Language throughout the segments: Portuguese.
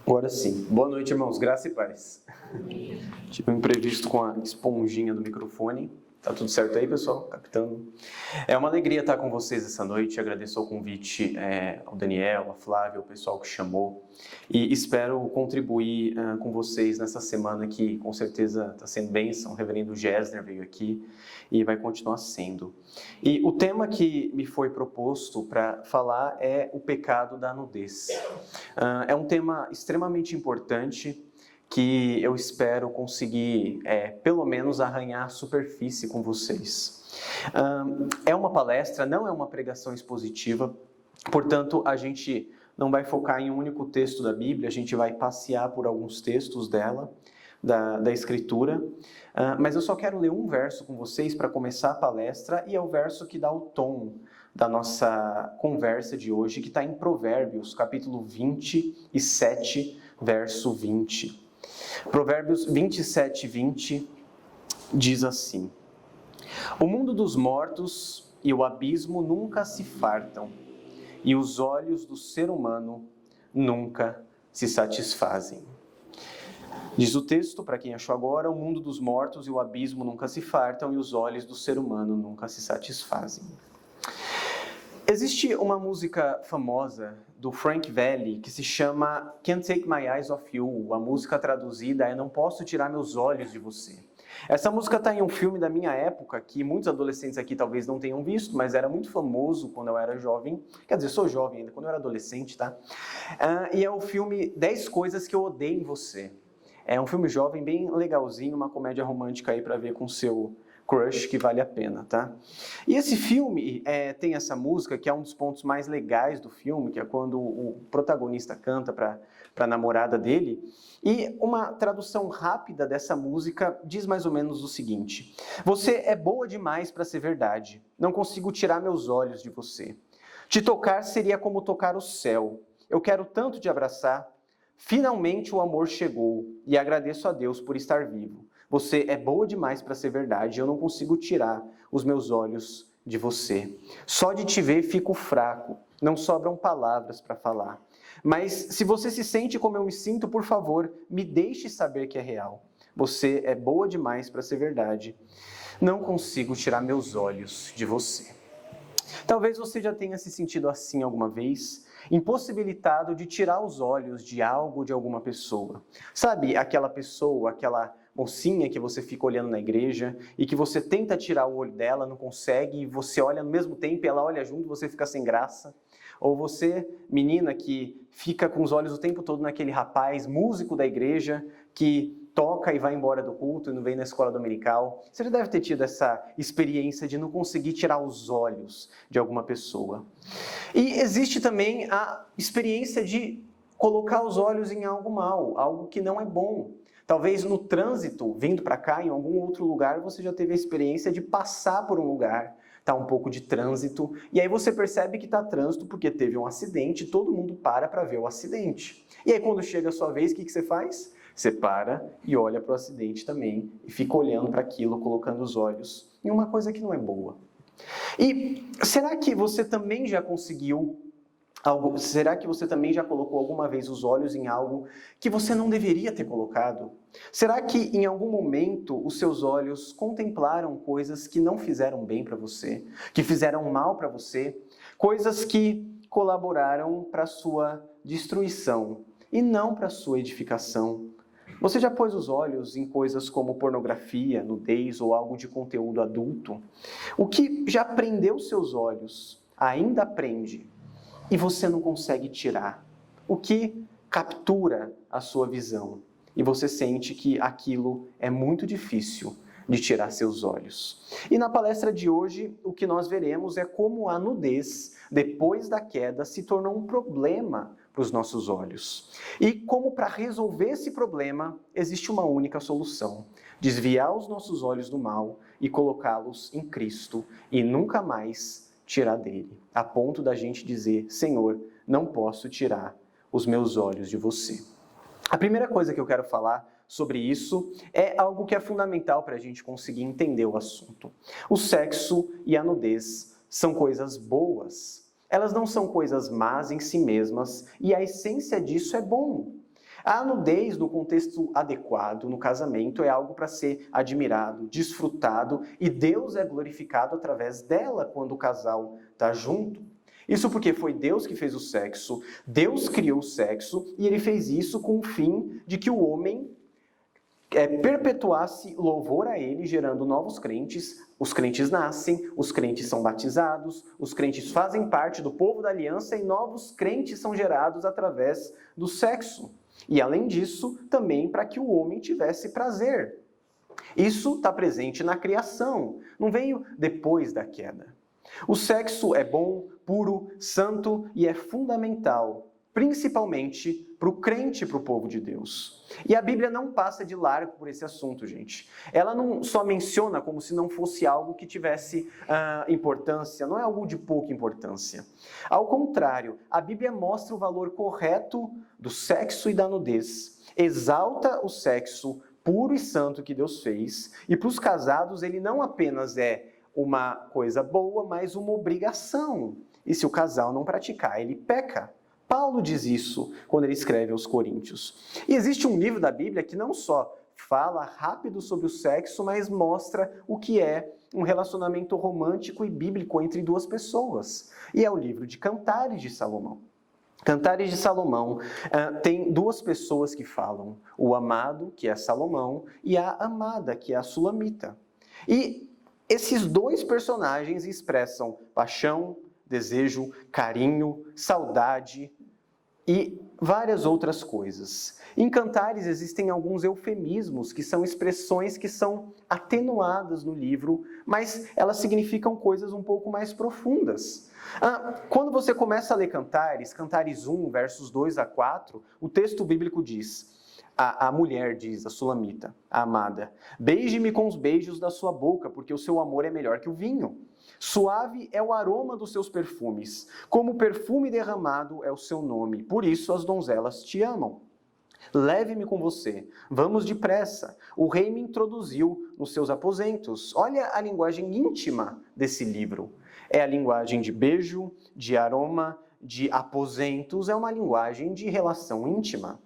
Agora sim. Boa noite, irmãos. Graça e paz. Tive um imprevisto com a esponjinha do microfone. Tá tudo certo aí, pessoal? Captando. É uma alegria estar com vocês essa noite. Agradeço o convite ao Daniel, a Flávia, o pessoal que chamou. E espero contribuir com vocês nessa semana que com certeza está sendo bênção. O reverendo Gessner veio aqui e vai continuar sendo. E o tema que me foi proposto para falar é o pecado da nudez. É um tema extremamente importante que eu espero conseguir, pelo menos, arranhar a superfície com vocês. É uma palestra, não é uma pregação expositiva, portanto, a gente não vai focar em um único texto da Bíblia, a gente vai passear por alguns textos dela, da Escritura, mas eu só quero ler um verso com vocês para começar a palestra, e é o verso que dá o tom da nossa conversa de hoje, que está em Provérbios, capítulo 27, verso 20. Provérbios 27, 20 diz assim: O mundo dos mortos e o abismo nunca se fartam, e os olhos do ser humano nunca se satisfazem. Diz o texto, para quem achou agora, o mundo dos mortos e o abismo nunca se fartam, e os olhos do ser humano nunca se satisfazem. Existe uma música famosa do Frank Valli que se chama Can't Take My Eyes Off You. A música traduzida é Não Posso Tirar Meus Olhos de Você. Essa música está em um filme da minha época, que muitos adolescentes aqui talvez não tenham visto, mas era muito famoso quando eu era jovem. Quer dizer, sou jovem ainda, quando eu era adolescente, tá? E é o filme 10 Coisas que Eu Odeio em Você. É um filme jovem, bem legalzinho, uma comédia romântica aí para ver com seu crush, que vale a pena, tá? E esse filme tem essa música, que é um dos pontos mais legais do filme, que é quando o protagonista canta para a namorada dele, e uma tradução rápida dessa música diz mais ou menos o seguinte: Você é boa demais para ser verdade, não consigo tirar meus olhos de você. Te tocar seria como tocar o céu, eu quero tanto te abraçar. Finalmente o amor chegou e agradeço a Deus por estar vivo. Você é boa demais para ser verdade, eu não consigo tirar os meus olhos de você. Só de te ver fico fraco, não sobram palavras para falar. Mas se você se sente como eu me sinto, por favor, me deixe saber que é real. Você é boa demais para ser verdade, não consigo tirar meus olhos de você. Talvez você já tenha se sentido assim alguma vez, impossibilitado de tirar os olhos de algo, de alguma pessoa. Sabe, aquela pessoa, aquela mocinha que você fica olhando na igreja e que você tenta tirar o olho dela, não consegue, e você olha no mesmo tempo e ela olha junto, você fica sem graça. Ou você, menina, que fica com os olhos o tempo todo naquele rapaz, músico da igreja, que toca e vai embora do culto e não vem na escola dominical. Você já deve ter tido essa experiência de não conseguir tirar os olhos de alguma pessoa. E existe também a experiência de colocar os olhos em algo mal, algo que não é bom. Talvez no trânsito, vindo para cá, em algum outro lugar, você já teve a experiência de passar por um lugar, tá um pouco de trânsito, e aí você percebe que está trânsito porque teve um acidente, todo mundo para ver o acidente. E aí quando chega a sua vez, o que você faz? Você para e olha para o acidente também, e fica olhando para aquilo, colocando os olhos em uma coisa que não é boa. E será que você também já conseguiu algo? Será que você também já colocou alguma vez os olhos em algo que você não deveria ter colocado? Será que em algum momento os seus olhos contemplaram coisas que não fizeram bem para você, que fizeram mal para você, coisas que colaboraram para a sua destruição e não para a sua edificação? Você já pôs os olhos em coisas como pornografia, nudez ou algo de conteúdo adulto? O que já prendeu seus olhos ainda prende e você não consegue tirar. O que captura a sua visão e você sente que aquilo é muito difícil de tirar seus olhos. E na palestra de hoje, o que nós veremos é como a nudez, depois da queda, se tornou um problema para os nossos olhos. E como para resolver esse problema, existe uma única solução: desviar os nossos olhos do mal e colocá-los em Cristo e nunca mais tirar dele, a ponto da gente dizer: Senhor, não posso tirar os meus olhos de você. A primeira coisa que eu quero falar sobre isso é algo que é fundamental para a gente conseguir entender o assunto. O sexo e a nudez são coisas boas. Elas não são coisas más em si mesmas e a essência disso é bom. A nudez, no contexto adequado, no casamento, é algo para ser admirado, desfrutado, e Deus é glorificado através dela quando o casal está junto. Isso porque foi Deus que fez o sexo, Deus criou o sexo, e ele fez isso com o fim de que o homem perpetuasse louvor a ele, gerando novos crentes. Os crentes nascem, os crentes são batizados, os crentes fazem parte do povo da aliança e novos crentes são gerados através do sexo. E além disso, também para que o homem tivesse prazer. Isso está presente na criação, não veio depois da queda. O sexo é bom, puro, santo e é fundamental, principalmente para o crente, para o povo de Deus. E a Bíblia não passa de largo por esse assunto, gente. Ela não só menciona como se não fosse algo que tivesse importância, não é algo de pouca importância. Ao contrário, a Bíblia mostra o valor correto do sexo e da nudez. Exalta o sexo puro e santo que Deus fez, e para os casados ele não apenas é uma coisa boa, mas uma obrigação. E se o casal não praticar, ele peca. Paulo diz isso quando ele escreve aos Coríntios. E existe um livro da Bíblia que não só fala rápido sobre o sexo, mas mostra o que é um relacionamento romântico e bíblico entre duas pessoas. E é o livro de Cantares de Salomão. Cantares de Salomão tem duas pessoas que falam, o amado, que é Salomão, e a amada, que é a Sulamita. E esses dois personagens expressam paixão, desejo, carinho, saudade e várias outras coisas. Em Cantares existem alguns eufemismos, que são expressões que são atenuadas no livro, mas elas significam coisas um pouco mais profundas. Quando você começa a ler Cantares, Cantares 1, versos 2 a 4, o texto bíblico diz: a mulher diz, a Sulamita, a amada, beije-me com os beijos da sua boca, porque o seu amor é melhor que o vinho. Suave é o aroma dos seus perfumes, como perfume derramado é o seu nome, por isso as donzelas te amam. Leve-me com você, vamos depressa, o rei me introduziu nos seus aposentos. Olha a linguagem íntima desse livro. É a linguagem de beijo, de aroma, de aposentos, é uma linguagem de relação íntima.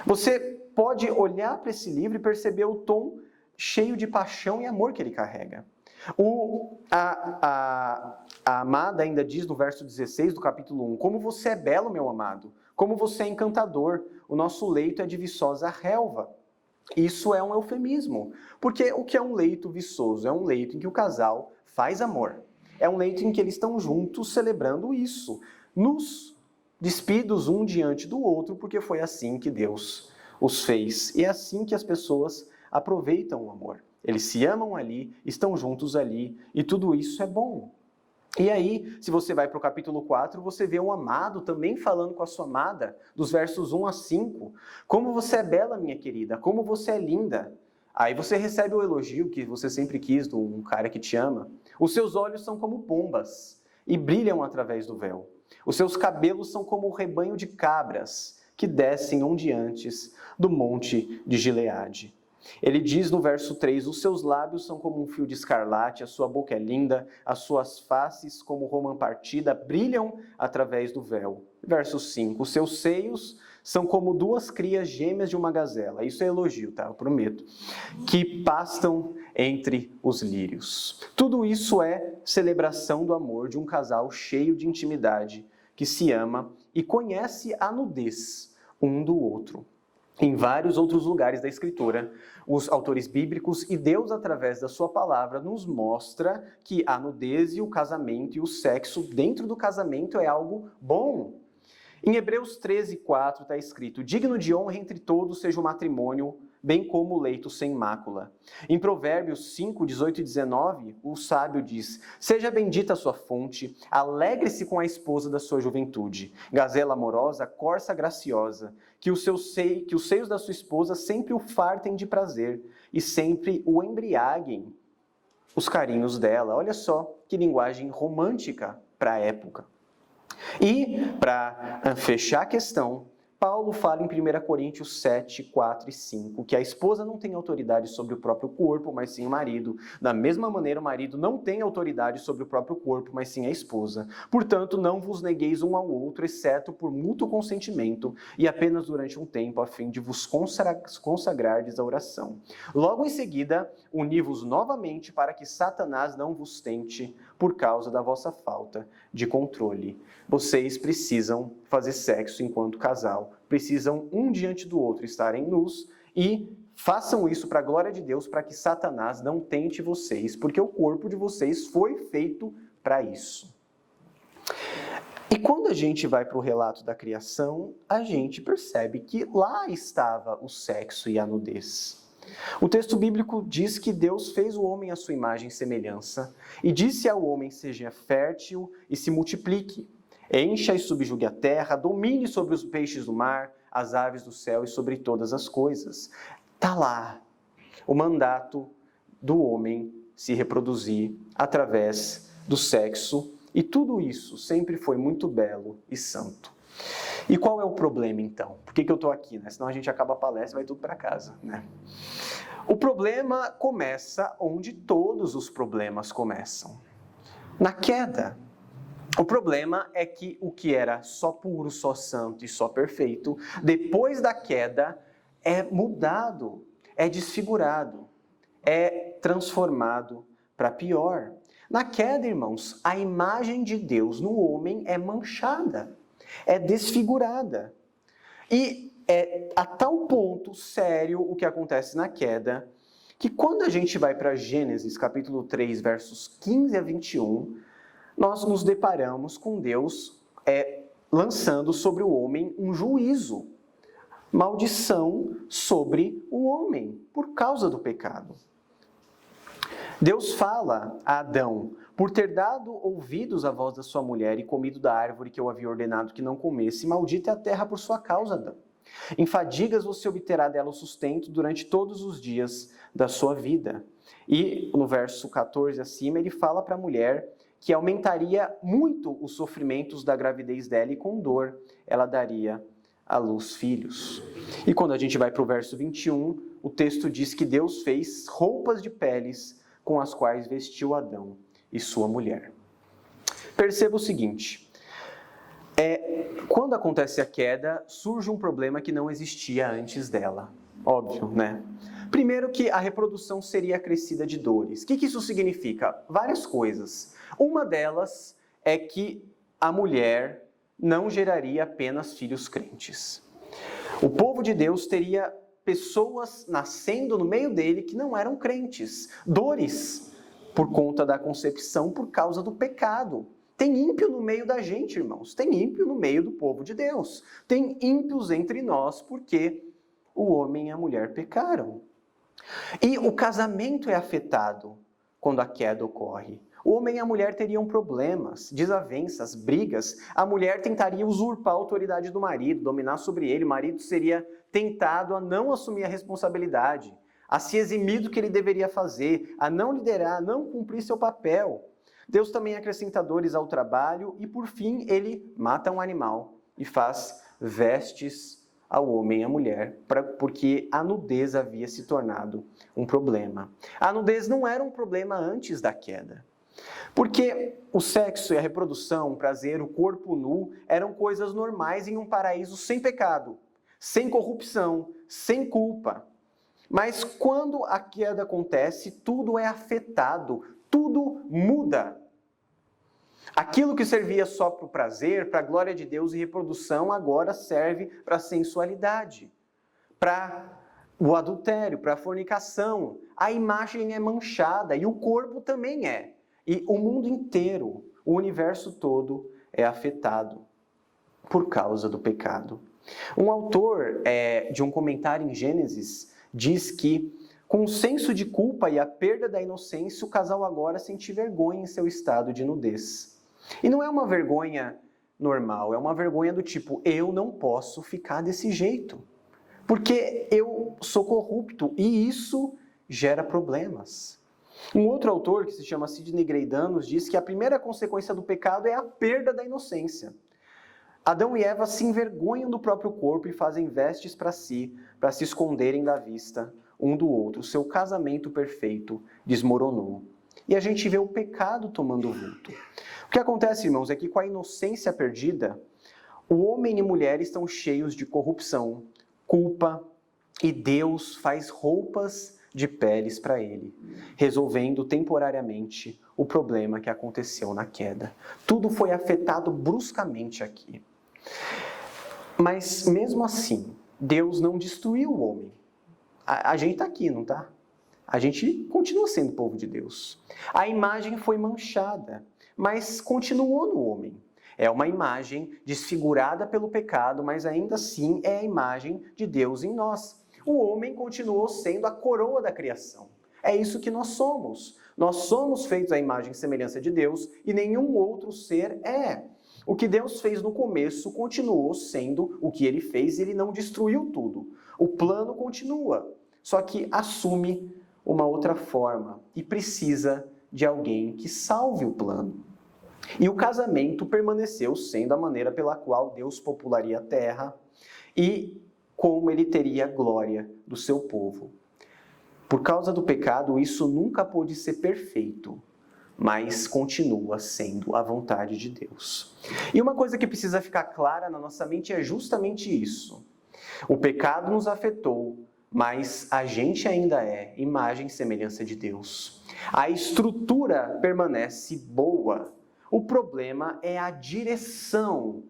Você pode olhar para esse livro e perceber o tom cheio de paixão e amor que ele carrega. A amada ainda diz no verso 16 do capítulo 1, como você é belo, meu amado, como você é encantador, o nosso leito é de viçosa relva. Isso é um eufemismo, porque o que é um leito viçoso? É um leito em que o casal faz amor. É um leito em que eles estão juntos celebrando isso, nos despidos um diante do outro, porque foi assim que Deus os fez. E é assim que as pessoas aproveitam o amor. Eles se amam ali, estão juntos ali, e tudo isso é bom. E aí, se você vai para o capítulo 4, você vê um amado também falando com a sua amada, dos versos 1 a 5. Como você é bela, minha querida, como você é linda. Aí você recebe o elogio que você sempre quis de um cara que te ama. Os seus olhos são como pombas e brilham através do véu. Os seus cabelos são como o rebanho de cabras que descem onde antes do monte de Gileade. Ele diz no verso 3, os seus lábios são como um fio de escarlate, a sua boca é linda, as suas faces como romã partida brilham através do véu. Verso 5, os seus seios são como duas crias gêmeas de uma gazela. Isso é elogio, tá? Eu prometo. Que pastam entre os lírios. Tudo isso é celebração do amor de um casal cheio de intimidade, que se ama e conhece a nudez um do outro. Em vários outros lugares da Escritura, os autores bíblicos e Deus, através da sua palavra, nos mostra que a nudez e o casamento e o sexo dentro do casamento é algo bom. Em Hebreus 13:4 está escrito, digno de honra entre todos seja o matrimônio, bem como o leito sem mácula. Em Provérbios 5:18 e 19, o sábio diz, seja bendita a sua fonte, alegre-se com a esposa da sua juventude, gazela amorosa, corça graciosa, que os seios da sua esposa sempre o fartem de prazer e sempre o embriaguem os carinhos dela. Olha só que linguagem romântica para a época. E, para fechar a questão, Paulo fala em 1 Coríntios 7, 4 e 5, que a esposa não tem autoridade sobre o próprio corpo, mas sim o marido. Da mesma maneira, o marido não tem autoridade sobre o próprio corpo, mas sim a esposa. Portanto, não vos negueis um ao outro, exceto por mútuo consentimento, e apenas durante um tempo, a fim de vos consagrardes à oração. Logo em seguida, uni-vos novamente para que Satanás não vos tente por causa da vossa falta de controle. Vocês precisam fazer sexo enquanto casal, precisam um diante do outro estarem nus e façam isso para a glória de Deus, para que Satanás não tente vocês, porque o corpo de vocês foi feito para isso. E quando a gente vai para o relato da criação, a gente percebe que lá estava o sexo e a nudez. O texto bíblico diz que Deus fez o homem à sua imagem e semelhança, e disse ao homem: seja fértil e se multiplique, encha e subjugue a terra, domine sobre os peixes do mar, as aves do céu e sobre todas as coisas. Está lá o mandato do homem se reproduzir através do sexo, e tudo isso sempre foi muito belo e santo. E qual é o problema, então? Por que eu estou aqui? Senão a gente acaba a palestra e vai tudo para casa. O problema começa onde todos os problemas começam. Na queda. O problema é que o que era só puro, só santo e só perfeito, depois da queda, é mudado, é desfigurado, é transformado para pior. Na queda, irmãos, a imagem de Deus no homem é manchada, é desfigurada. E é a tal ponto sério o que acontece na queda, que quando a gente vai para Gênesis, capítulo 3, versos 15 a 21, nós nos deparamos com Deus lançando sobre o homem um juízo, maldição sobre o homem, por causa do pecado. Deus fala a Adão: por ter dado ouvidos à voz da sua mulher e comido da árvore que eu havia ordenado que não comesse, maldita é a terra por sua causa, Adão. Em fadigas você obterá dela o sustento durante todos os dias da sua vida. E no verso 14 acima, ele fala para a mulher que aumentaria muito os sofrimentos da gravidez dela, e com dor ela daria à luz filhos. E quando a gente vai para o verso 21, o texto diz que Deus fez roupas de peles com as quais vestiu Adão e sua mulher. Perceba o seguinte: quando acontece a queda, surge um problema que não existia antes dela. Óbvio, né? Primeiro, que a reprodução seria acrescida de dores. O que isso significa? Várias coisas. Uma delas é que a mulher não geraria apenas filhos crentes. O povo de Deus teria pessoas nascendo no meio dele que não eram crentes. Dores por conta da concepção, por causa do pecado. Tem ímpio no meio da gente, irmãos. Tem ímpio no meio do povo de Deus. Tem ímpios entre nós porque o homem e a mulher pecaram. E o casamento é afetado quando a queda ocorre. O homem e a mulher teriam problemas, desavenças, brigas. A mulher tentaria usurpar a autoridade do marido, dominar sobre ele. O marido seria tentado a não assumir a responsabilidade, a se eximir do que ele deveria fazer, a não liderar, a não cumprir seu papel. Deus também acrescenta dores ao trabalho e, por fim, ele mata um animal e faz vestes ao homem e à mulher, porque a nudez havia se tornado um problema. A nudez não era um problema antes da queda. Porque o sexo e a reprodução, o prazer, o corpo nu, eram coisas normais em um paraíso sem pecado, sem corrupção, sem culpa. Mas quando a queda acontece, tudo é afetado, tudo muda. Aquilo que servia só para o prazer, para a glória de Deus e reprodução, agora serve para a sensualidade, para o adultério, para a fornicação. A imagem é manchada e o corpo também é. E o mundo inteiro, o universo todo é afetado por causa do pecado. Um autor de um comentário em Gênesis diz que, com o senso de culpa e a perda da inocência, o casal agora sente vergonha em seu estado de nudez. E não é uma vergonha normal, é uma vergonha do tipo: eu não posso ficar desse jeito, porque eu sou corrupto e isso gera problemas. Um outro autor, que se chama Sidney Greidanos, diz que a primeira consequência do pecado é a perda da inocência. Adão e Eva se envergonham do próprio corpo e fazem vestes para si, para se esconderem da vista um do outro. Seu casamento perfeito desmoronou. E a gente vê o pecado tomando vulto. O que acontece, irmãos, é que com a inocência perdida, o homem e mulher estão cheios de corrupção, culpa, e Deus faz roupas de peles para ele, resolvendo temporariamente o problema que aconteceu na queda. Tudo foi afetado bruscamente aqui. Mas mesmo assim, Deus não destruiu o homem. A gente está aqui, não está? A gente continua sendo povo de Deus. A imagem foi manchada, mas continuou no homem. É uma imagem desfigurada pelo pecado, mas ainda assim é a imagem de Deus em nós. O homem continuou sendo a coroa da criação. É isso que nós somos. Nós somos feitos à imagem e semelhança de Deus e nenhum outro ser é. O que Deus fez no começo continuou sendo o que ele fez e ele não destruiu tudo. O plano continua, só que assume uma outra forma e precisa de alguém que salve o plano. E o casamento permaneceu sendo a maneira pela qual Deus popularia a terra e como ele teria glória do seu povo. Por causa do pecado, isso nunca pôde ser perfeito, mas continua sendo a vontade de Deus. E uma coisa que precisa ficar clara na nossa mente é justamente isso. O pecado nos afetou, mas a gente ainda é imagem e semelhança de Deus. A estrutura permanece boa. O problema é a direção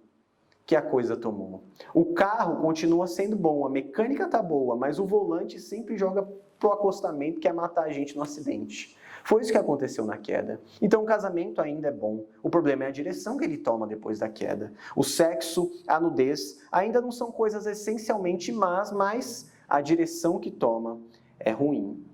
que a coisa tomou. O carro continua sendo bom, a mecânica está boa, mas o volante sempre joga pro acostamento, quer matar a gente no acidente. Foi isso que aconteceu na queda. Então o casamento ainda é bom. O problema é a direção que ele toma depois da queda. O sexo, a nudez, ainda não são coisas essencialmente más, mas a direção que toma é ruim.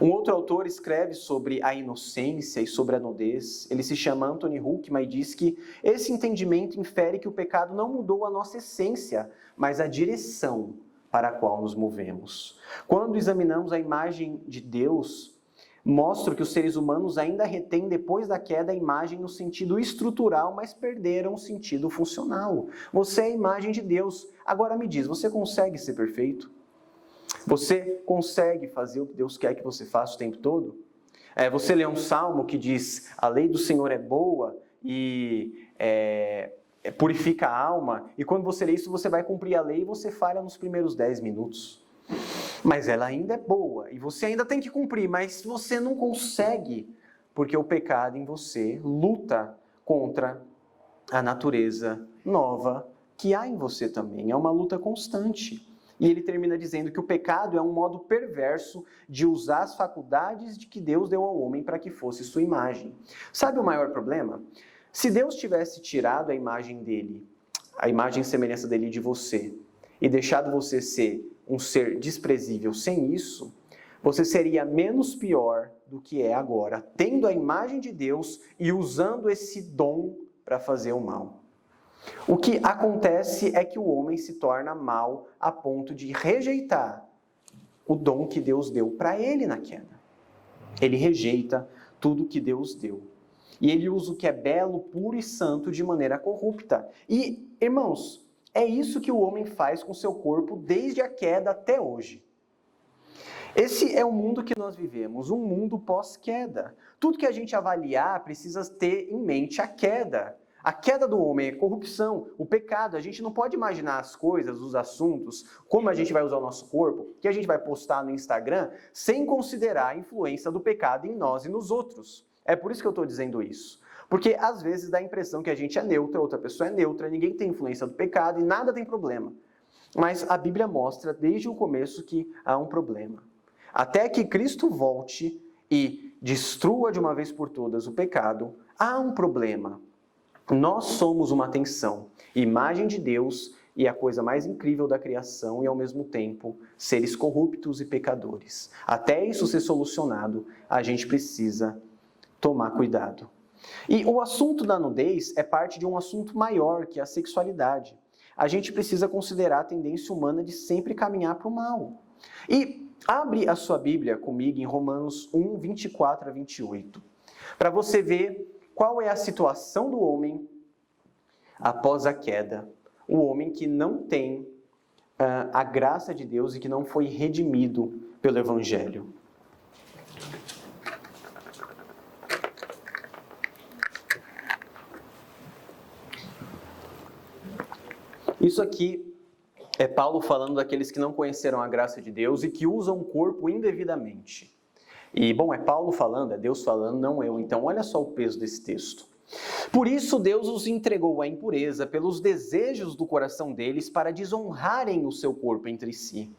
Um outro autor escreve sobre a inocência e sobre a nudez. Ele se chama Anthony Huckman e diz que esse entendimento infere que o pecado não mudou a nossa essência, mas a direção para a qual nos movemos. Quando examinamos a imagem de Deus, mostra que os seres humanos ainda retêm depois da queda a imagem no sentido estrutural, mas perderam o sentido funcional. Você é a imagem de Deus. Agora me diz, você consegue ser perfeito? Você consegue fazer o que Deus quer que você faça o tempo todo? Você lê um salmo que diz, a lei do Senhor é boa e purifica a alma, e quando você lê isso, você vai cumprir a lei e você falha nos primeiros 10 minutos. Mas ela ainda é boa, e você ainda tem que cumprir, mas você não consegue, porque o pecado em você luta contra a natureza nova que há em você também. É uma luta constante. E ele termina dizendo que o pecado é um modo perverso de usar as faculdades de que Deus deu ao homem para que fosse sua imagem. Sabe o maior problema? Se Deus tivesse tirado a imagem dele, a imagem e semelhança dele de você, e deixado você ser um ser desprezível sem isso, você seria menos pior do que é agora, tendo a imagem de Deus e usando esse dom para fazer o mal. O que acontece é que o homem se torna mau a ponto de rejeitar o dom que Deus deu para ele na queda. Ele rejeita tudo que Deus deu. E ele usa o que é belo, puro e santo de maneira corrupta. E, irmãos, é isso que o homem faz com seu corpo desde a queda até hoje. Esse é o mundo que nós vivemos, um mundo pós-queda. Tudo que a gente avaliar precisa ter em mente a queda. A queda do homem é corrupção, o pecado. A gente não pode imaginar as coisas, os assuntos, como a gente vai usar o nosso corpo, que a gente vai postar no Instagram, sem considerar a influência do pecado em nós e nos outros. É por isso que eu estou dizendo isso. Porque às vezes dá a impressão que a gente é neutra, outra pessoa é neutra, ninguém tem influência do pecado e nada tem problema. Mas a Bíblia mostra desde o começo que há um problema. Até que Cristo volte e destrua de uma vez por todas o pecado, há um problema. Nós somos uma tensão, imagem de Deus e a coisa mais incrível da criação e ao mesmo tempo seres corruptos e pecadores. Até isso ser solucionado, a gente precisa tomar cuidado. E o assunto da nudez é parte de um assunto maior, que é a sexualidade. A gente precisa considerar a tendência humana de sempre caminhar para o mal. E abre a sua Bíblia comigo em Romanos 1, 24 a 28, para você ver qual é a situação do homem após a queda, o homem que não tem a graça de Deus e que não foi redimido pelo Evangelho. Isso aqui é Paulo falando daqueles que não conheceram a graça de Deus e que usam o corpo indevidamente. E, bom, é Paulo falando, é Deus falando, não eu. Então, olha só o peso desse texto. Por isso, Deus os entregou à impureza pelos desejos do coração deles para desonrarem o seu corpo entre si.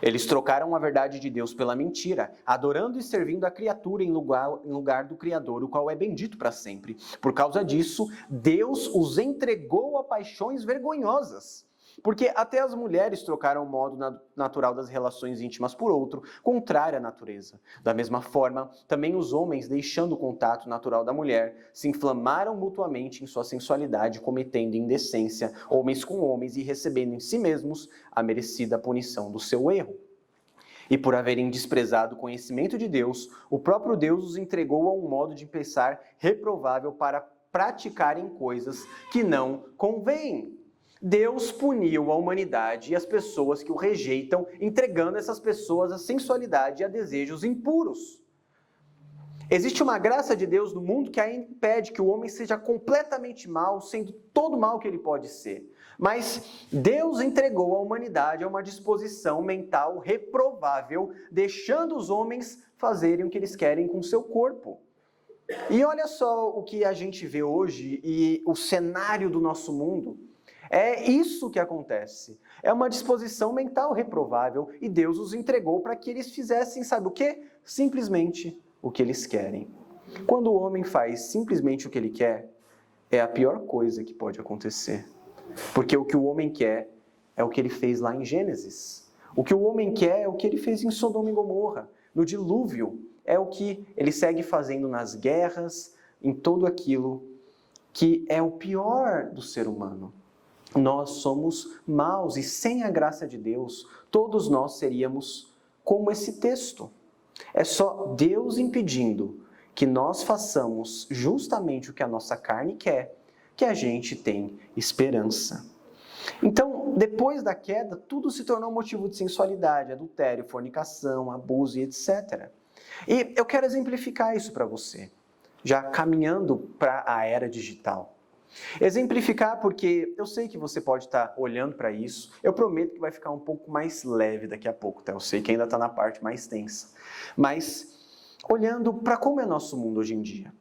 Eles trocaram a verdade de Deus pela mentira, adorando e servindo a criatura em lugar do Criador, o qual é bendito para sempre. Por causa disso, Deus os entregou a paixões vergonhosas. Porque até as mulheres trocaram o modo natural das relações íntimas por outro, contrário à natureza. Da mesma forma, também os homens, deixando o contato natural da mulher, se inflamaram mutuamente em sua sensualidade, cometendo indecência, homens com homens, e recebendo em si mesmos a merecida punição do seu erro. E por haverem desprezado o conhecimento de Deus, o próprio Deus os entregou a um modo de pensar reprovável para praticarem coisas que não convêm. Deus puniu a humanidade e as pessoas que o rejeitam, entregando essas pessoas à sensualidade e a desejos impuros. Existe uma graça de Deus no mundo que ainda impede que o homem seja completamente mau, sendo todo mal que ele pode ser. Mas Deus entregou a humanidade a uma disposição mental reprovável, deixando os homens fazerem o que eles querem com o seu corpo. E olha só o que a gente vê hoje e o cenário do nosso mundo. É isso que acontece. É uma disposição mental reprovável e Deus os entregou para que eles fizessem, sabe o quê? Simplesmente o que eles querem. Quando o homem faz simplesmente o que ele quer, é a pior coisa que pode acontecer. Porque o que o homem quer é o que ele fez lá em Gênesis. O que o homem quer é o que ele fez em Sodoma e Gomorra, no dilúvio. É o que ele segue fazendo nas guerras, em tudo aquilo que é o pior do ser humano. Nós somos maus e sem a graça de Deus, todos nós seríamos como esse texto. É só Deus impedindo que nós façamos justamente o que a nossa carne quer, que a gente tem esperança. Então, depois da queda, tudo se tornou motivo de sensualidade, adultério, fornicação, abuso e etc. E eu quero exemplificar isso para você, já caminhando para a era digital. Exemplificar porque eu sei que você pode estar olhando para isso, eu prometo que vai ficar um pouco mais leve daqui a pouco, tá? Eu sei que ainda está na parte mais tensa, mas olhando para como é nosso mundo hoje em dia,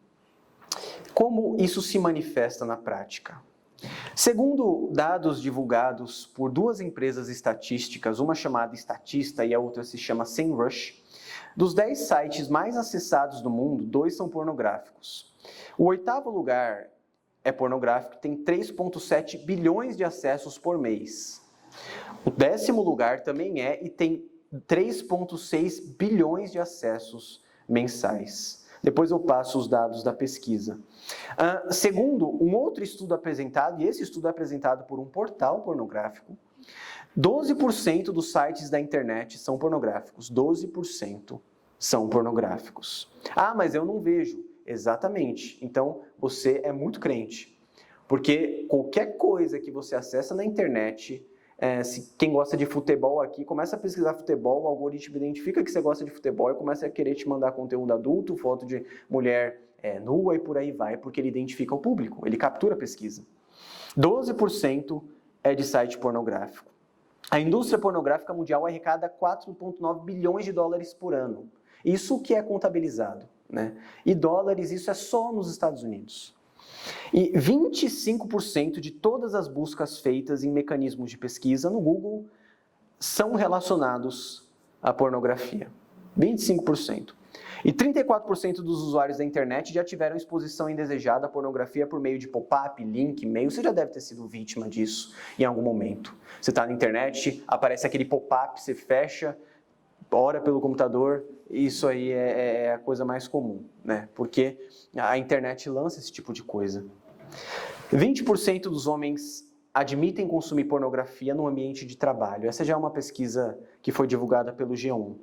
como isso se manifesta na prática. Segundo dados divulgados por duas empresas estatísticas, uma chamada Statista e a outra se chama SEMrush, dos 10 sites mais acessados do mundo, 2 são pornográficos. O 8º lugar é pornográfico, tem 3,7 bilhões de acessos por mês. O 10º lugar também é e tem 3,6 bilhões de acessos mensais. Depois eu passo os dados da pesquisa. Segundo um outro estudo apresentado, e esse estudo é apresentado por um portal pornográfico, 12% dos sites da internet são pornográficos. 12% são pornográficos. Ah, mas eu não vejo. Exatamente. Então, você é muito crente. Porque qualquer coisa que você acessa na internet, se quem gosta de futebol aqui, começa a pesquisar futebol, o algoritmo identifica que você gosta de futebol e começa a querer te mandar conteúdo adulto, foto de mulher nua e por aí vai, porque ele identifica o público, ele captura a pesquisa. 12% é de site pornográfico. A indústria pornográfica mundial arrecada 4,9 bilhões de dólares por ano. Isso que é contabilizado, né? E dólares, isso é só nos Estados Unidos. E 25% de todas as buscas feitas em mecanismos de pesquisa no Google são relacionados à pornografia. 25%. E 34% dos usuários da internet já tiveram exposição indesejada à pornografia por meio de pop-up, link, e-mail. Você já deve ter sido vítima disso em algum momento. Você está na internet, aparece aquele pop-up, você fecha, ora pelo computador, isso aí é a coisa mais comum, né? Porque a internet lança esse tipo de coisa. 20% dos homens admitem consumir pornografia no ambiente de trabalho. Essa já é uma pesquisa que foi divulgada pelo G1.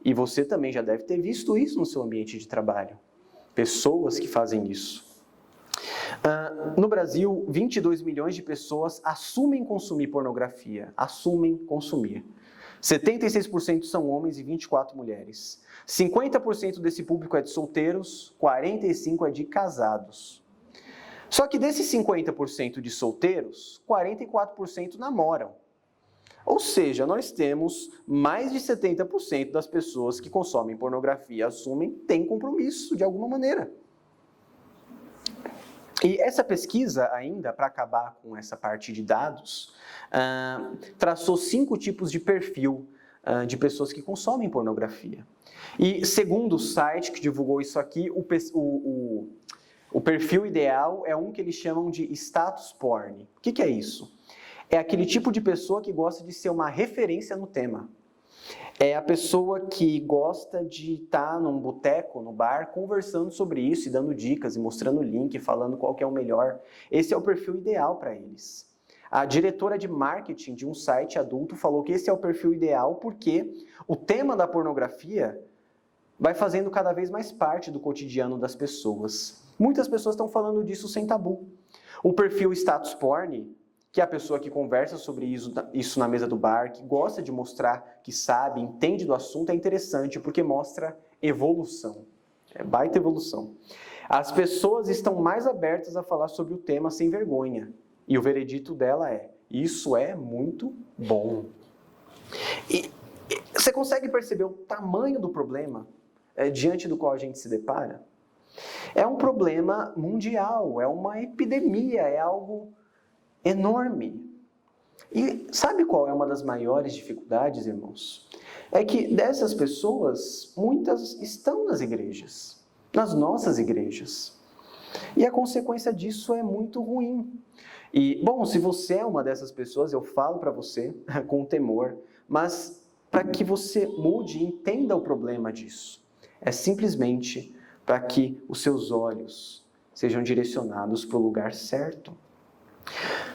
E você também já deve ter visto isso no seu ambiente de trabalho. Pessoas que fazem isso. No Brasil, 22 milhões de pessoas assumem consumir pornografia. Assumem consumir. 76% são homens e 24% mulheres. 50% desse público é de solteiros, 45% é de casados. Só que desses 50% de solteiros, 44% namoram. Ou seja, nós temos mais de 70% das pessoas que consomem pornografia e assumem têm compromisso de alguma maneira. E essa pesquisa ainda, para acabar com essa parte de dados, traçou 5 tipos de perfil de pessoas que consomem pornografia. E segundo o site que divulgou isso aqui, o perfil ideal é um que eles chamam de status porn. O que é isso? É aquele tipo de pessoa que gosta de ser uma referência no tema. É a pessoa que gosta de estar num boteco, no bar, conversando sobre isso e dando dicas e mostrando o link, falando qual que é o melhor. Esse é o perfil ideal para eles. A diretora de marketing de um site adulto falou que esse é o perfil ideal porque o tema da pornografia vai fazendo cada vez mais parte do cotidiano das pessoas. Muitas pessoas estão falando disso sem tabu. O perfil status porn, que é a pessoa que conversa sobre isso na mesa do bar, que gosta de mostrar que sabe, entende do assunto, é interessante porque mostra evolução. É baita evolução. As pessoas estão mais abertas a falar sobre o tema sem vergonha. E o veredito dela é: isso é muito bom. E você consegue perceber o tamanho do problema diante do qual a gente se depara? É um problema mundial, é uma epidemia, é algo enorme. E sabe qual é uma das maiores dificuldades, irmãos? É que dessas pessoas, muitas estão nas igrejas, nas nossas igrejas. E a consequência disso é muito ruim. E, bom, se você é uma dessas pessoas, eu falo para você com temor, mas para que você mude e entenda o problema disso. É simplesmente para que os seus olhos sejam direcionados para o lugar certo.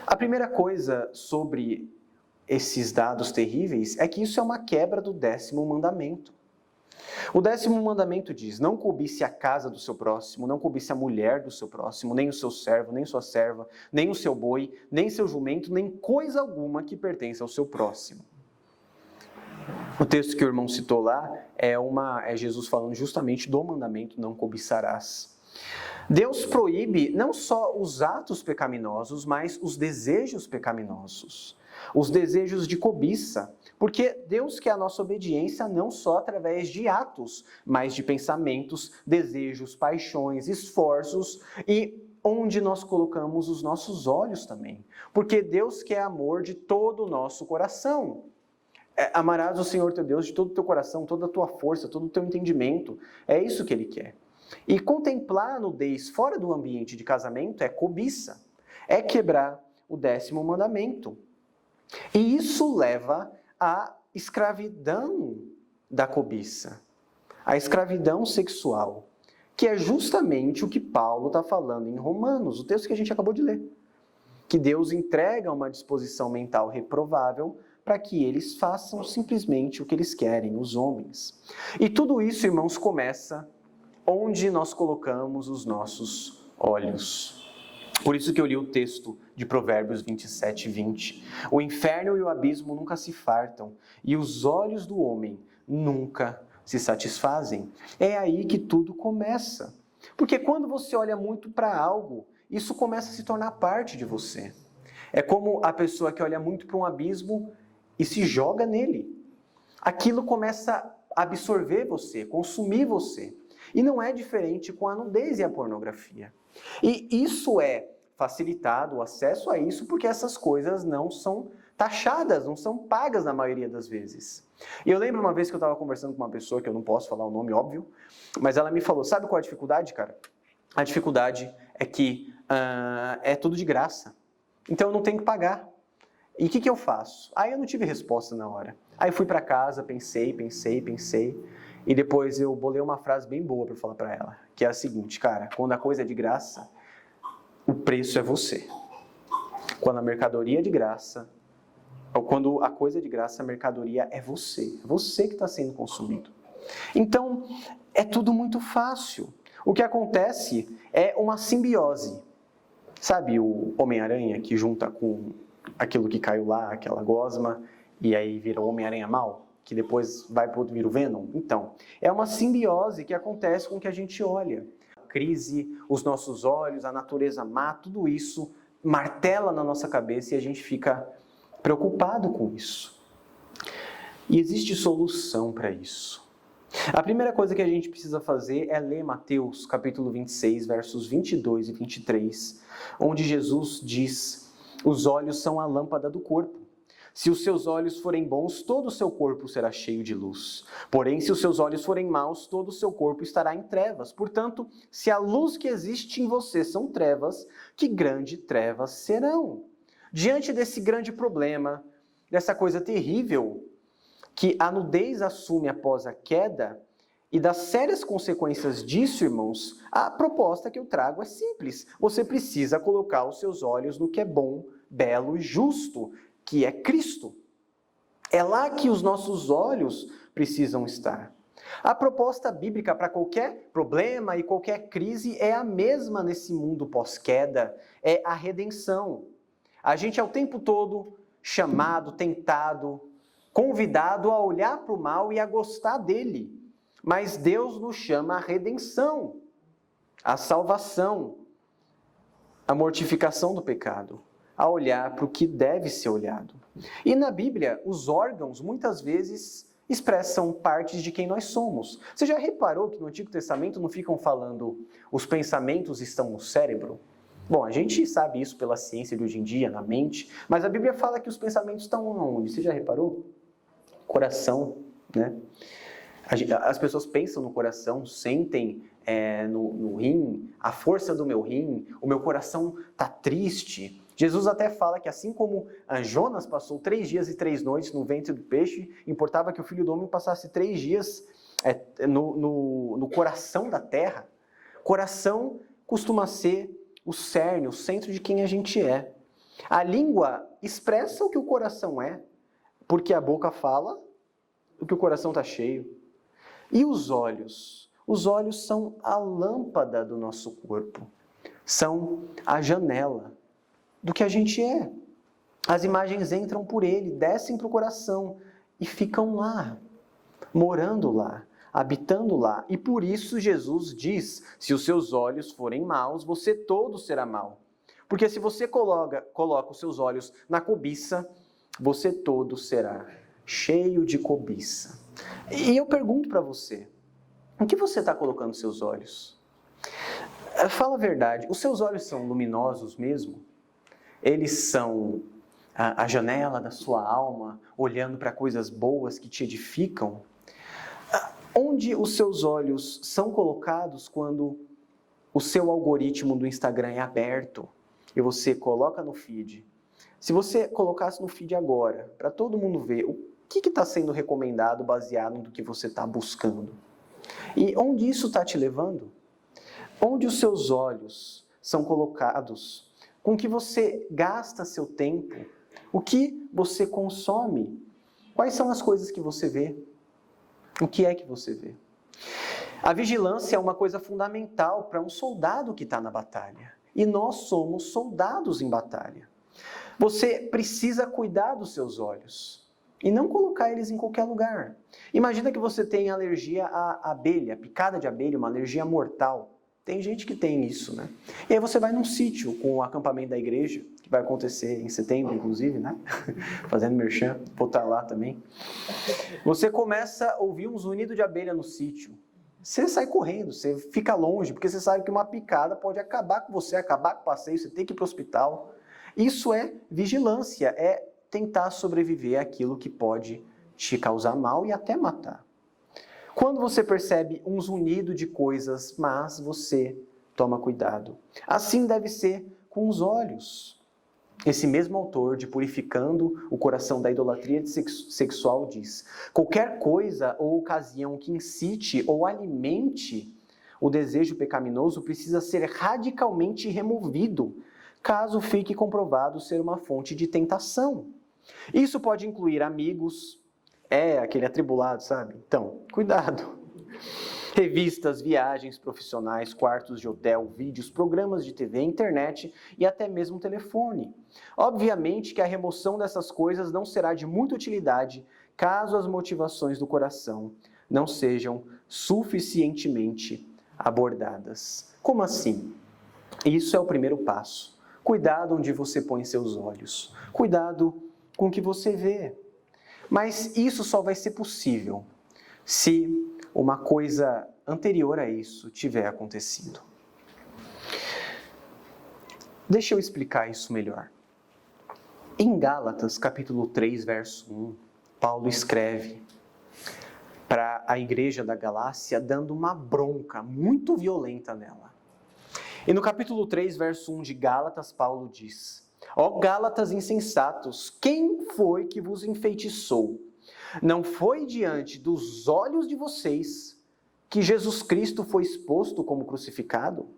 A primeira coisa sobre esses dados terríveis é que isso é uma quebra do 10º mandamento. O 10º mandamento diz: não cobice a casa do seu próximo, não cobice a mulher do seu próximo, nem o seu servo, nem sua serva, nem o seu boi, nem seu jumento, nem coisa alguma que pertença ao seu próximo. O texto que o irmão citou lá é Jesus falando justamente do mandamento: não cobiçarás. Deus proíbe não só os atos pecaminosos, mas os desejos pecaminosos, os desejos de cobiça, porque Deus quer a nossa obediência não só através de atos, mas de pensamentos, desejos, paixões, esforços e onde nós colocamos os nossos olhos também, porque Deus quer amor de todo o nosso coração. Amarás o Senhor teu Deus de todo o teu coração, toda a tua força, todo o teu entendimento, é isso que Ele quer. E contemplar a nudez fora do ambiente de casamento é cobiça, é quebrar o 10º mandamento. E isso leva à escravidão da cobiça, à escravidão sexual, que é justamente o que Paulo está falando em Romanos, o texto que a gente acabou de ler. Que Deus entrega uma disposição mental reprovável para que eles façam simplesmente o que eles querem, os homens. E tudo isso, irmãos, começa onde nós colocamos os nossos olhos. Por isso que eu li o texto de Provérbios 27:20. O inferno e o abismo nunca se fartam, e os olhos do homem nunca se satisfazem. É aí que tudo começa. Porque quando você olha muito para algo, isso começa a se tornar parte de você. É como a pessoa que olha muito para um abismo e se joga nele. Aquilo começa a absorver você, consumir você. E não é diferente com a nudez e a pornografia. E isso é facilitado, o acesso a isso, porque essas coisas não são taxadas, não são pagas na maioria das vezes. E eu lembro uma vez que eu estava conversando com uma pessoa, que eu não posso falar o nome, óbvio, mas ela me falou: sabe qual é a dificuldade, cara? A dificuldade é que é tudo de graça. Então eu não tenho que pagar. E o que eu faço? Aí eu não tive resposta na hora. Aí fui para casa, pensei. E depois eu bolei uma frase bem boa para falar para ela, que é a seguinte: cara, quando a coisa é de graça, o preço é você. Quando a mercadoria é de graça, ou quando a coisa é de graça, a mercadoria é você. É você que está sendo consumido. Então, é tudo muito fácil. O que acontece é uma simbiose. Sabe o Homem-Aranha que junta com aquilo que caiu lá, aquela gosma, e aí vira o Homem-Aranha mal? Que depois vira o Venom? Então, é uma simbiose que acontece com o que a gente olha. A crise, os nossos olhos, a natureza má, tudo isso martela na nossa cabeça e a gente fica preocupado com isso. E existe solução para isso. A primeira coisa que a gente precisa fazer é ler Mateus capítulo 26, versos 22 e 23, onde Jesus diz: os olhos são a lâmpada do corpo. Se os seus olhos forem bons, todo o seu corpo será cheio de luz. Porém, se os seus olhos forem maus, todo o seu corpo estará em trevas. Portanto, se a luz que existe em você são trevas, que grandes trevas serão? Diante desse grande problema, dessa coisa terrível que a nudez assume após a queda, e das sérias consequências disso, irmãos, a proposta que eu trago é simples. Você precisa colocar os seus olhos no que é bom, belo e justo, que é Cristo. É lá que os nossos olhos precisam estar. A proposta bíblica para qualquer problema e qualquer crise é a mesma nesse mundo pós-queda, é a redenção. A gente é o tempo todo chamado, tentado, convidado a olhar para o mal e a gostar dele. Mas Deus nos chama à redenção, à salvação, à mortificação do pecado, a olhar para o que deve ser olhado. E na Bíblia, os órgãos muitas vezes expressam partes de quem nós somos. Você já reparou que no Antigo Testamento não ficam falando os pensamentos estão no cérebro? Bom, a gente sabe isso pela ciência de hoje em dia, na mente, mas a Bíblia fala que os pensamentos estão onde? Você já reparou? Coração, né? As pessoas pensam no coração, sentem no rim, a força do meu rim, o meu coração está triste. Jesus até fala que assim como Jonas passou 3 dias e 3 noites no ventre do peixe, importava que o Filho do Homem passasse 3 dias no coração da terra. Coração costuma ser o cerne, o centro de quem a gente é. A língua expressa o que o coração é, porque a boca fala o que o coração está cheio. E os olhos? Os olhos são a lâmpada do nosso corpo. São a janela do que a gente é. As imagens entram por ele, descem para o coração e ficam lá, morando lá, habitando lá. E por isso Jesus diz, se os seus olhos forem maus, você todo será mau. Porque se você coloca os seus olhos na cobiça, você todo será cheio de cobiça. E eu pergunto para você, em que você está colocando seus olhos? Fala a verdade, os seus olhos são luminosos mesmo? Eles são a janela da sua alma, olhando para coisas boas que te edificam? Onde os seus olhos são colocados quando o seu algoritmo do Instagram é aberto e você coloca no feed? Se você colocasse no feed agora, para todo mundo ver, o que está sendo recomendado baseado no que você está buscando? E onde isso está te levando? Onde os seus olhos são colocados? Com que você gasta seu tempo? O que você consome? Quais são as coisas que você vê? O que é que você vê? A vigilância é uma coisa fundamental para um soldado que está na batalha. E nós somos soldados em batalha. Você precisa cuidar dos seus olhos e não colocar eles em qualquer lugar. Imagina que você tem alergia à abelha, picada de abelha, uma alergia mortal. Tem gente que tem isso, né? E aí você vai num sítio com o acampamento da igreja, que vai acontecer em setembro, inclusive, né? Fazendo merchan, vou estar lá também. Você começa a ouvir um zunido de abelha no sítio. Você sai correndo, você fica longe, porque você sabe que uma picada pode acabar com você, acabar com o passeio, você tem que ir para o hospital. Isso é vigilância, é tentar sobreviver àquilo que pode te causar mal e até matar. Quando você percebe um zunido de coisas más, você toma cuidado. Assim deve ser com os olhos. Esse mesmo autor de Purificando o Coração da Idolatria Sexual diz: qualquer coisa ou ocasião que incite ou alimente o desejo pecaminoso precisa ser radicalmente removido, caso fique comprovado ser uma fonte de tentação. Isso pode incluir amigos, aquele atribulado, sabe? Então, cuidado. Revistas, viagens profissionais, quartos de hotel, vídeos, programas de TV, internet e até mesmo telefone. Obviamente que a remoção dessas coisas não será de muita utilidade caso as motivações do coração não sejam suficientemente abordadas. Como assim? Isso é o primeiro passo. Cuidado onde você põe seus olhos. Cuidado com o que você vê. Mas isso só vai ser possível se uma coisa anterior a isso tiver acontecido. Deixa eu explicar isso melhor. Em Gálatas, capítulo 3, verso 1, Paulo escreve para a igreja da Galácia, dando uma bronca muito violenta nela. E no capítulo 3, verso 1 de Gálatas, Paulo diz: Ó Gálatas insensatos, quem foi que vos enfeitiçou? Não foi diante dos olhos de vocês que Jesus Cristo foi exposto como crucificado?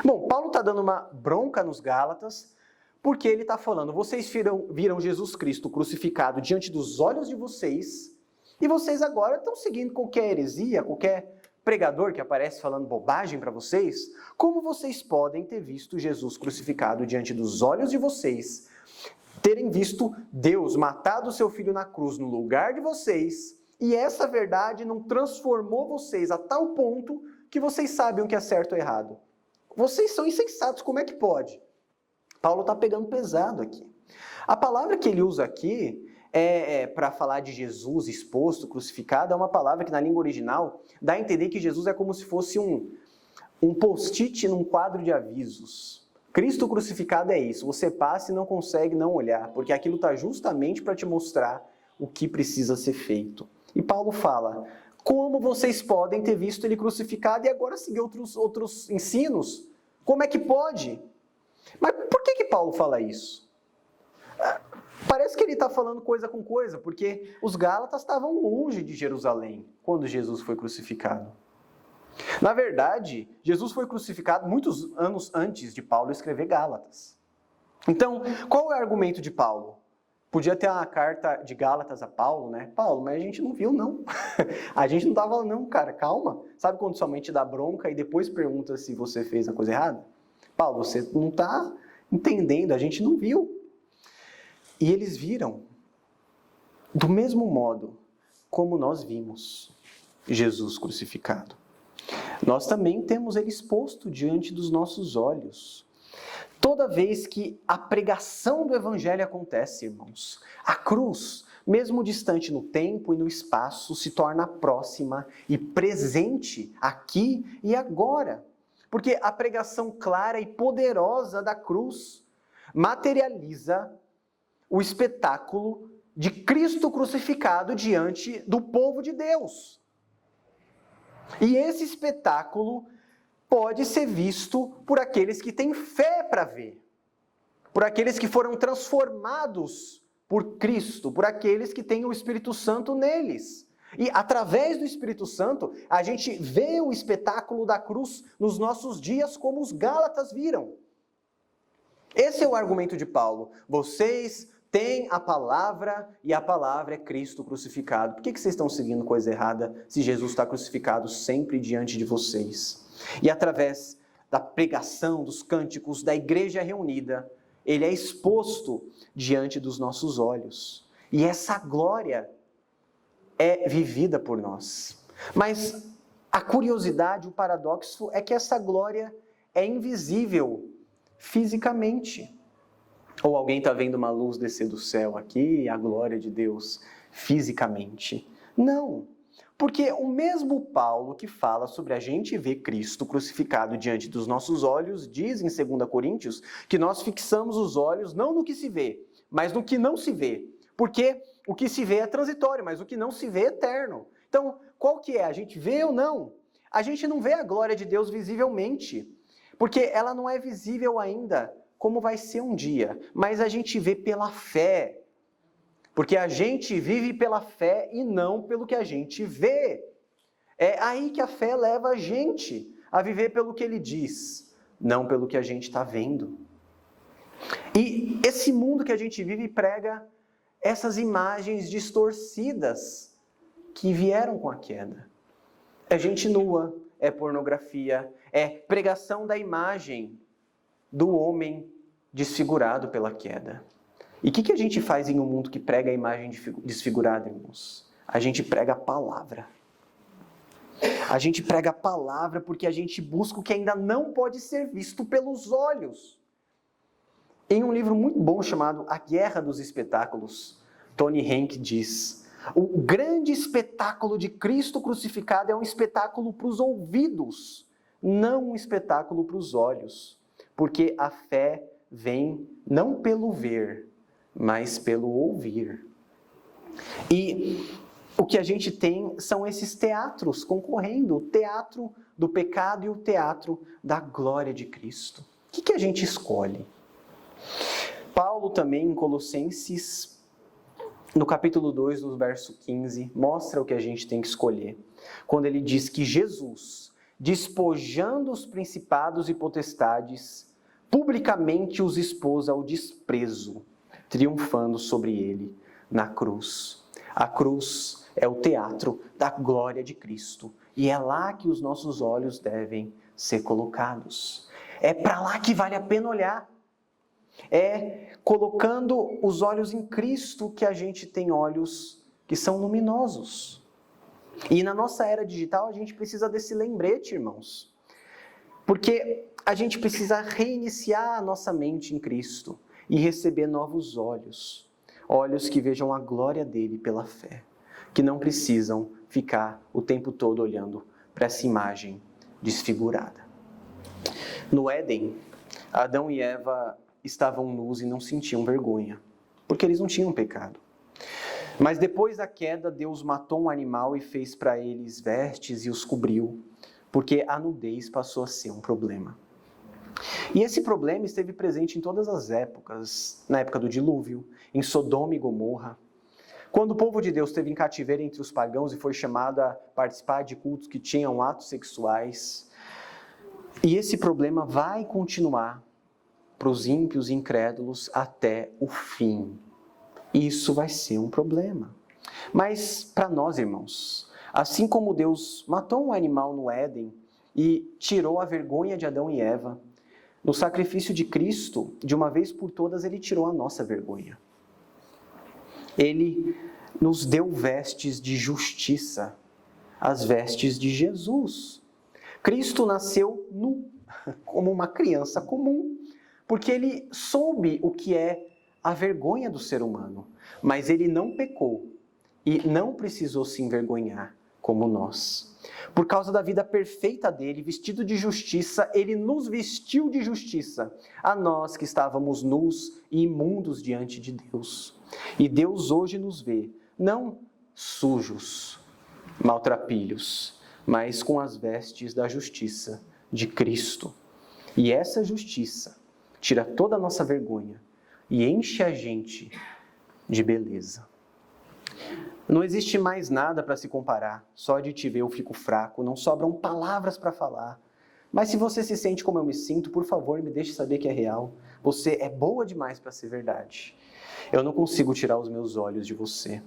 Bom, Paulo está dando uma bronca nos Gálatas, porque ele está falando, vocês viram Jesus Cristo crucificado diante dos olhos de vocês, e vocês agora estão seguindo qualquer heresia, qualquer pregador que aparece falando bobagem para vocês. Como vocês podem ter visto Jesus crucificado diante dos olhos de vocês, terem visto Deus matar o seu filho na cruz no lugar de vocês, e essa verdade não transformou vocês a tal ponto que vocês sabem o que é certo ou errado? Vocês são insensatos, como é que pode? Paulo está pegando pesado aqui. A palavra que ele usa aqui para falar de Jesus exposto, crucificado, é uma palavra que na língua original dá a entender que Jesus é como se fosse um post-it num quadro de avisos. Cristo crucificado é isso, você passa e não consegue não olhar, porque aquilo está justamente para te mostrar o que precisa ser feito. E Paulo fala, como vocês podem ter visto ele crucificado e agora seguir outros ensinos? Como é que pode? Mas por que Paulo fala isso? Parece que ele está falando coisa com coisa, porque os Gálatas estavam longe de Jerusalém quando Jesus foi crucificado. Na verdade, Jesus foi crucificado muitos anos antes de Paulo escrever Gálatas. Então, qual é o argumento de Paulo? Podia ter uma carta de Gálatas a Paulo, né? Paulo, mas a gente não viu, não. A gente não estava, não, cara, calma. Sabe quando sua mente dá bronca e depois pergunta se você fez a coisa errada? Paulo, você não está entendendo, a gente não viu. E eles viram, do mesmo modo como nós vimos Jesus crucificado. Nós também temos ele exposto diante dos nossos olhos. Toda vez que a pregação do Evangelho acontece, irmãos, a cruz, mesmo distante no tempo e no espaço, se torna próxima e presente aqui e agora. Porque a pregação clara e poderosa da cruz materializa o espetáculo de Cristo crucificado diante do povo de Deus. E esse espetáculo pode ser visto por aqueles que têm fé para ver, por aqueles que foram transformados por Cristo, por aqueles que têm o Espírito Santo neles. E através do Espírito Santo, a gente vê o espetáculo da cruz nos nossos dias como os Gálatas viram. Esse é o argumento de Paulo. Vocês têm a palavra e a palavra é Cristo crucificado. Por que vocês estão seguindo coisa errada se Jesus está crucificado sempre diante de vocês? E através da pregação, dos cânticos, da igreja reunida, ele é exposto diante dos nossos olhos. E essa glória é vivida por nós. Mas a curiosidade, o paradoxo é que essa glória é invisível fisicamente. Ou alguém está vendo uma luz descer do céu aqui e a glória de Deus fisicamente? Não. Porque o mesmo Paulo que fala sobre a gente ver Cristo crucificado diante dos nossos olhos, diz em 2 Coríntios que nós fixamos os olhos não no que se vê, mas no que não se vê. Porque o que se vê é transitório, mas o que não se vê é eterno. Então, qual que é? A gente vê ou não? A gente não vê a glória de Deus visivelmente, porque ela não é visível ainda como vai ser um dia, mas a gente vê pela fé. Porque a gente vive pela fé e não pelo que a gente vê. É aí que a fé leva a gente a viver pelo que ele diz, não pelo que a gente está vendo. E esse mundo que a gente vive prega essas imagens distorcidas que vieram com a queda. é gente nua, é pornografia, é pregação da imagem do homem desfigurado pela queda. E o que a gente faz em um mundo que prega a imagem desfigurada, irmãos? A gente prega a palavra. A gente prega a palavra porque a gente busca o que ainda não pode ser visto pelos olhos. Em um livro muito bom chamado A Guerra dos Espetáculos, Tony Henk diz: o grande espetáculo de Cristo crucificado é um espetáculo para os ouvidos, não um espetáculo para os olhos. Porque a fé vem não pelo ver, mas pelo ouvir. E o que a gente tem são esses teatros concorrendo, o teatro do pecado e o teatro da glória de Cristo. O que a gente escolhe? Paulo também, em Colossenses, no capítulo 2, no verso 15, mostra o que a gente tem que escolher. Quando ele diz que Jesus, despojando os principados e potestades, publicamente os expôs ao desprezo, triunfando sobre ele na cruz. A cruz é o teatro da glória de Cristo. E é lá que os nossos olhos devem ser colocados. É para lá que vale a pena olhar. É colocando os olhos em Cristo que a gente tem olhos que são luminosos. E na nossa era digital a gente precisa desse lembrete, irmãos. Porque a gente precisa reiniciar a nossa mente em Cristo e receber novos olhos. Olhos que vejam a glória dele pela fé. Que não precisam ficar o tempo todo olhando para essa imagem desfigurada. No Éden, Adão e Eva estavam nus e não sentiam vergonha, porque eles não tinham pecado. Mas depois da queda, Deus matou um animal e fez para eles vestes e os cobriu, porque a nudez passou a ser um problema. E esse problema esteve presente em todas as épocas, na época do dilúvio, em Sodoma e Gomorra, quando o povo de Deus esteve em cativeiro entre os pagãos e foi chamado a participar de cultos que tinham atos sexuais. E esse problema vai continuar para os ímpios e incrédulos até o fim. Isso vai ser um problema. Mas para nós, irmãos, assim como Deus matou um animal no Éden e tirou a vergonha de Adão e Eva, no sacrifício de Cristo, de uma vez por todas, Ele tirou a nossa vergonha. Ele nos deu vestes de justiça, as vestes de Jesus. Cristo nasceu nu, como uma criança comum, porque ele soube o que é a vergonha do ser humano, mas ele não pecou e não precisou se envergonhar como nós. Por causa da vida perfeita dele, vestido de justiça, ele nos vestiu de justiça, a nós que estávamos nus e imundos diante de Deus. E Deus hoje nos vê, não sujos, maltrapilhos, mas com as vestes da justiça de Cristo. E essa justiça tira toda a nossa vergonha e enche a gente de beleza. Não existe mais nada para se comparar. Só de te ver eu fico fraco, não sobram palavras para falar. Mas se você se sente como eu me sinto, por favor, me deixe saber que é real. Você é boa demais para ser verdade. Eu não consigo tirar os meus olhos de você.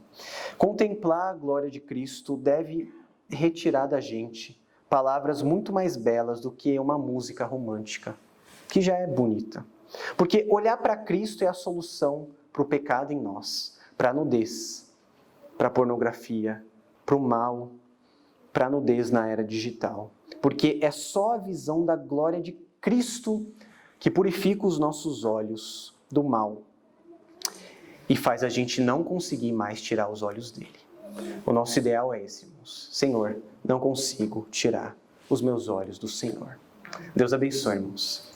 Contemplar a glória de Cristo deve retirar da gente palavras muito mais belas do que uma música romântica, que já é bonita. Porque olhar para Cristo é a solução para o pecado em nós, para a nudez, para a pornografia, para o mal, para a nudez na era digital. Porque é só a visão da glória de Cristo que purifica os nossos olhos do mal e faz a gente não conseguir mais tirar os olhos dele. O nosso ideal é esse, irmãos. Senhor, não consigo tirar os meus olhos do Senhor. Deus abençoe, irmãos.